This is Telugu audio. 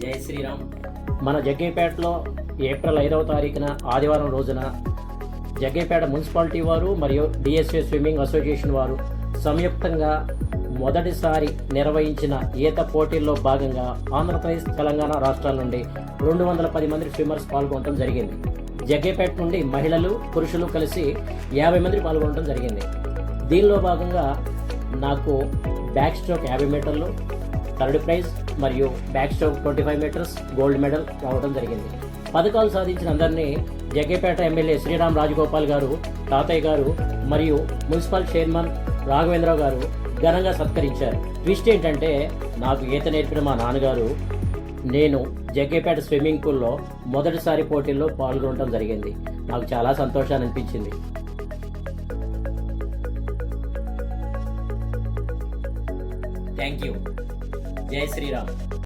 జై శ్రీరామ్. మన జగ్గయ్యపేటలో ఏప్రిల్ 5వ తారీఖున ఆదివారం రోజున జగ్గయ్యపేట మున్సిపాలిటీ వారు మరియు డిఎస్ఏ స్విమ్మింగ్ అసోసియేషన్ వారు సంయుక్తంగా మొదటిసారి నిర్వహించిన ఈత పోటీల్లో భాగంగా ఆంధ్రప్రదేశ్, తెలంగాణ రాష్ట్రాల నుండి 210 మంది స్విమ్మర్స్ పాల్గొనడం జరిగింది. జగ్గయ్యపేట నుండి మహిళలు, పురుషులు కలిసి 50 మంది పాల్గొనడం జరిగింది. దీనిలో భాగంగా నాకు బ్యాక్ స్ట్రోక్ 50 మీటర్లు థర్డ్ ప్రైజ్ మరియు backstroke 25 metres gold medal రావడం జరిగింది. పథకాలు సాధించిన అందరినీ జగ్గయ్యపేట ఎమ్మెల్యే శ్రీరామ్ రాజగోపాల్ గారు, తాతయ్య గారు మరియు మున్సిపల్ చైర్మన్ రాఘవేంద్రరావు గారు ఘనంగా సత్కరించారు. ట్విస్ట్ ఏంటంటే, నాకు ఈత నేర్పిన మా నాన్నగారు నేను జగ్గయ్యపేట స్విమ్మింగ్ పూల్లో మొదటిసారి పోటీల్లో పాల్గొనడం జరిగింది. నాకు చాలా సంతోషాన్ని అనిపించింది. Thank you. జై శ్రీరామ్.